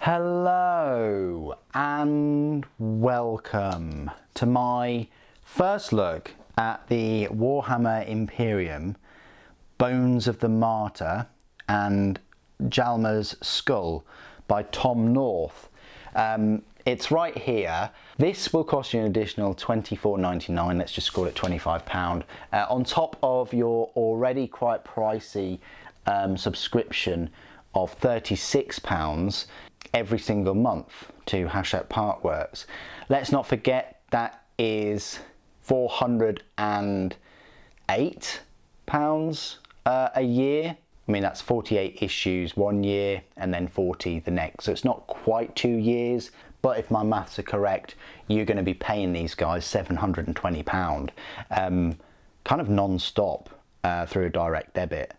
Hello and welcome to my first look at the Warhammer Imperium, Bones of the Martyr and Jalmer's Skull by Tom North. It's right here. This will cost you an additional £24.99, let's just call it £25, on top of your already quite pricey subscription of £36 every single month to hatchett Partworks. Let's not forget that is £408 a year. I mean, that's 48 issues one year and then 40 the next. So it's not quite 2 years, but if my maths are correct, you're going to be paying these guys £720, kind of non-stop through a direct debit.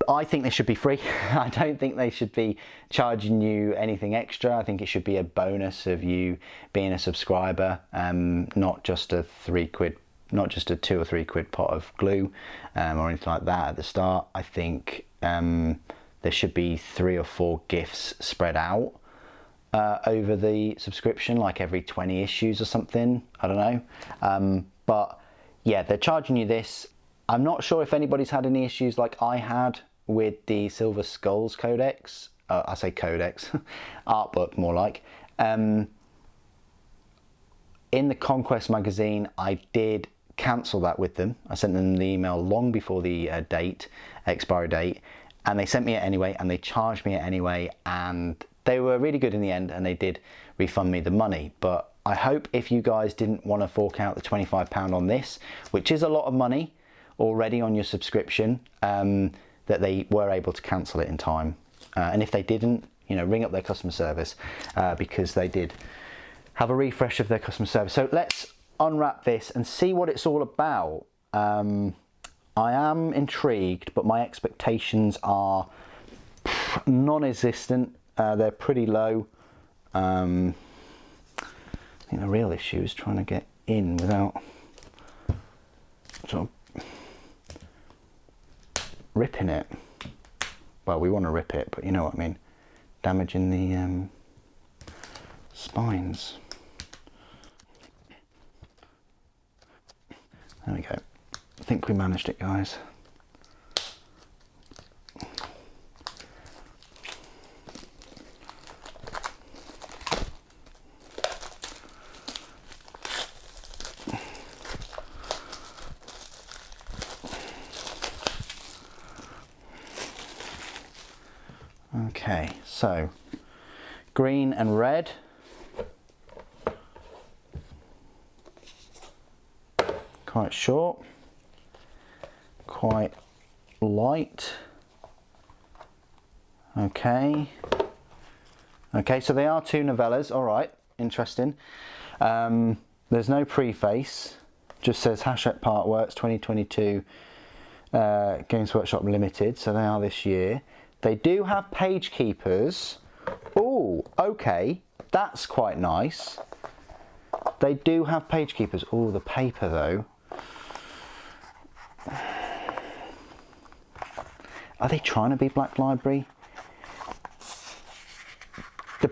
I think they should be free. I don't think they should be charging you anything extra. I think it should be a bonus of you being a subscriber, not just a £3, not just a £2 or £3 pot of glue or anything like that at the start. I think there should be 3 or 4 gifts spread out over the subscription, like every 20 issues or something. I don't know. But yeah, they're charging you this. I'm not sure if anybody's had any issues like I had with the Silver Skulls Codex. I say Codex, art book more like. In the Conquest magazine, I did cancel that with them. I sent them the email long before the expiry date, and they sent me it anyway, and they charged me it anyway, and they were really good in the end, and they did refund me the money. But I hope if you guys didn't want to fork out the £25 on this, which is a lot of money already on your subscription, that they were able to cancel it in time. And if they didn't, you know, ring up their customer service because they did have a refresh of their customer service. So let's unwrap this and see what it's all about. I am intrigued, but my expectations are non-existent. They're pretty low. I think the real issue is trying to get in without sort of ripping it. Well, we want to rip it, but you know what I mean. Damaging the spines. There we go. I think we managed it, guys. Okay, so green and red. Quite short, quite light. Okay, so they are 2 novellas. All right, interesting. There's no preface, just says hatchett Partworks 2022 Games Workshop Limited, so they are this year. They do have page keepers. Oh, okay, that's quite nice. They do have page keepers. Oh, the paper though. Are they trying to be Black Library? The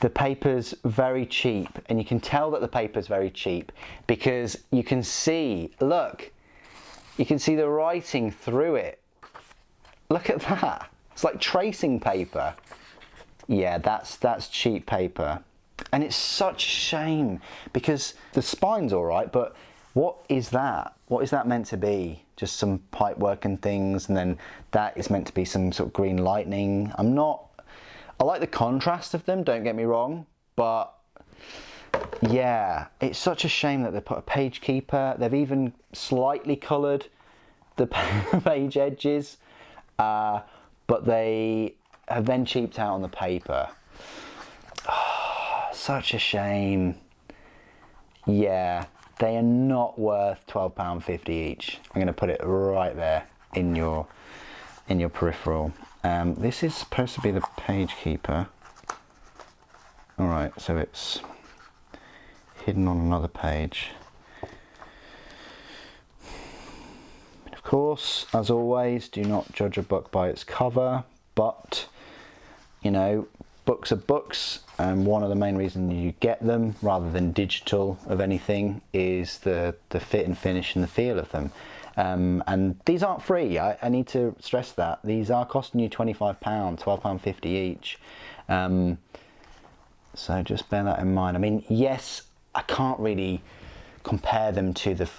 paper's very cheap, and you can tell that the paper's very cheap because you can see, look, you can see the writing through it. Look at that. It's like tracing paper. Yeah, that's cheap paper. And it's such a shame because the spine's all right, but what is that? What is that meant to be? Just some pipe work and things, and then that is meant to be some sort of green lightning. I like the contrast of them, don't get me wrong, but yeah, it's such a shame that they put a page keeper. They've even slightly coloured the page edges, but they have then cheaped out on the paper. Oh, such a shame. Yeah, they are not worth £12.50 each. I'm going to put it right there in your peripheral. This is supposed to be the page keeper. All right, so it's hidden on another page. course, as always, do not judge a book by its cover, but you know, books are books, and one of the main reasons you get them rather than digital of anything is the fit and finish and the feel of them. And these aren't free. I need to stress that. These are costing you £25, £12.50 each. So just bear that in mind. I mean, yes, I can't really compare them to the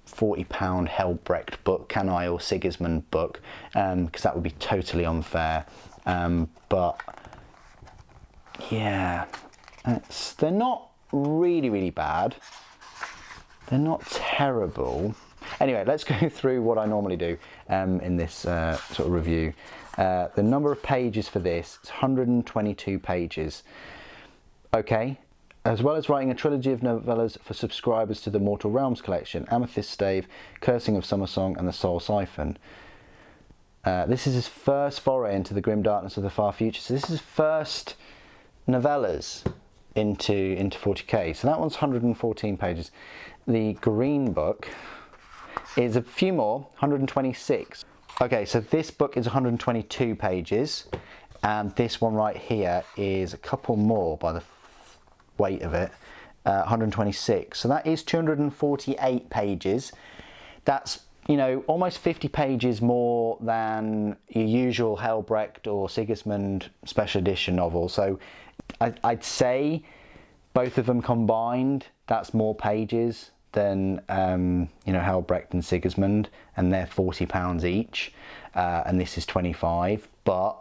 £40 Helbrecht book, can I, or Sigismund book, because that would be totally unfair. But yeah, they're not really bad. They're not terrible. Anyway, let's go through what I normally do in this sort of review. The number of pages for this is 122 pages. Okay, as well as writing a trilogy of novellas for subscribers to the Mortal Realms collection, Amethyst Stave, Cursing of Summer Song and the Soul Siphon. This is his first foray into the grim darkness of the far future. So this is his first novellas into 40k. So that one's 114 pages. The green book is a few more, 126. Okay, so this book is 122 pages, and this one right here is a couple more by the weight of it, 126. So that is 248 pages. That's, you know, almost 50 pages more than your usual Helbrecht or Sigismund special edition novel. So I'd say both of them combined, that's more pages than you know, Helbrecht and Sigismund, and they're £40 each, and this is 25. But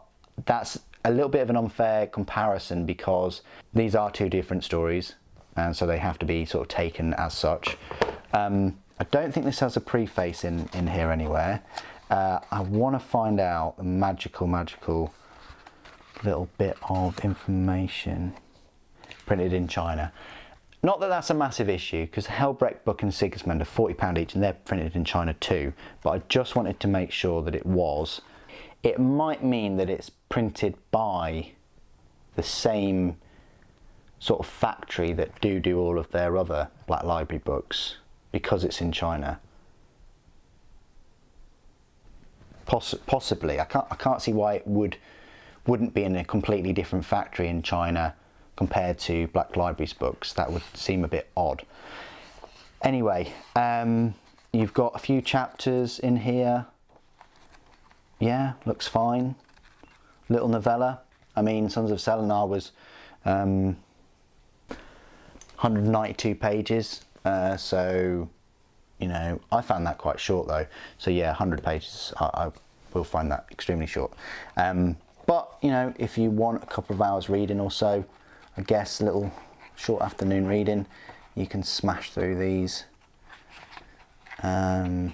that's a little bit of an unfair comparison because these are two different stories, and so they have to be sort of taken as such. I don't think this has a preface in here anywhere. I want to find out the magical little bit of information. Printed in China. Not that that's a massive issue, because the Helbrecht book and Sigismund are £40 each, and they're printed in China too, but I just wanted to make sure that it was. It might mean that it's printed by the same sort of factory that do all of their other Black Library books, because it's in China. Possibly. I can't see why it wouldn't be in a completely different factory in China compared to Black Library's books. That would seem a bit odd. Anyway, you've got a few chapters in here. Yeah, looks fine. Little novella. I mean, Sons of Selenar was 192 pages. So, you know, I found that quite short though. So yeah, 100 pages, I will find that extremely short. But, you know, if you want a couple of hours reading or so, I guess a little short afternoon reading, you can smash through these. I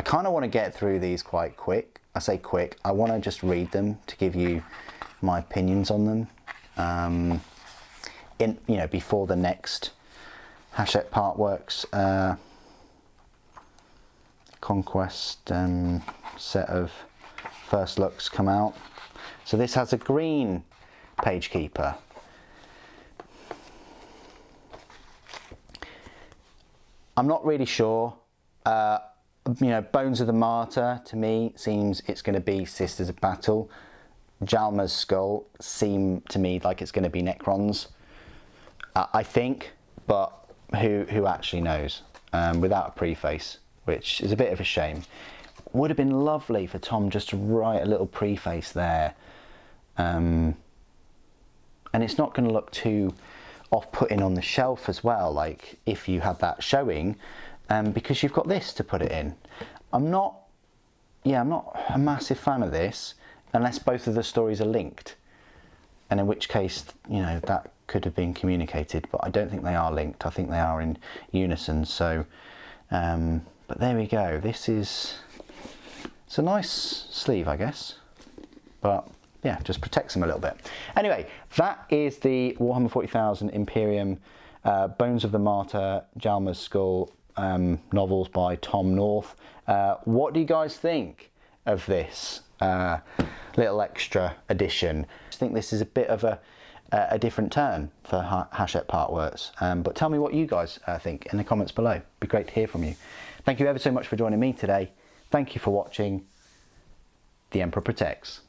kind of want to get through these quite quick. I say quick, I want to just read them to give you my opinions on them. You know, before the next hatchett partworks conquest set of first looks come out. So this has a green page keeper. I'm not really sure. You know, Bones of the Martyr to me seems it's going to be Sisters of Battle. Jalma's Skull seem to me like it's going to be Necrons. I think, but who actually knows? Without a preface, which is a bit of a shame. Would have been lovely for Tom just to write a little preface there. And it's not going to look too off-putting on the shelf as well, like if you had that showing, because you've got this to put it in. I'm not a massive fan of this unless both of the stories are linked, and in which case, you know, that could have been communicated, but I don't think they are linked. I think they are in unison. So but there we go. It's a nice sleeve, I guess, but yeah, just protects them a little bit. Anyway, that is the Warhammer 40,000 Imperium Bones of the Martyr, Jalma's Skull novels by Tom North. What do you guys think of this little extra edition? I think this is a bit of a different turn for Hatchett Partworks, but tell me what you guys think in the comments below. It'd be great to hear from you. Thank you ever so much for joining me today. Thank you for watching. The Emperor Protects.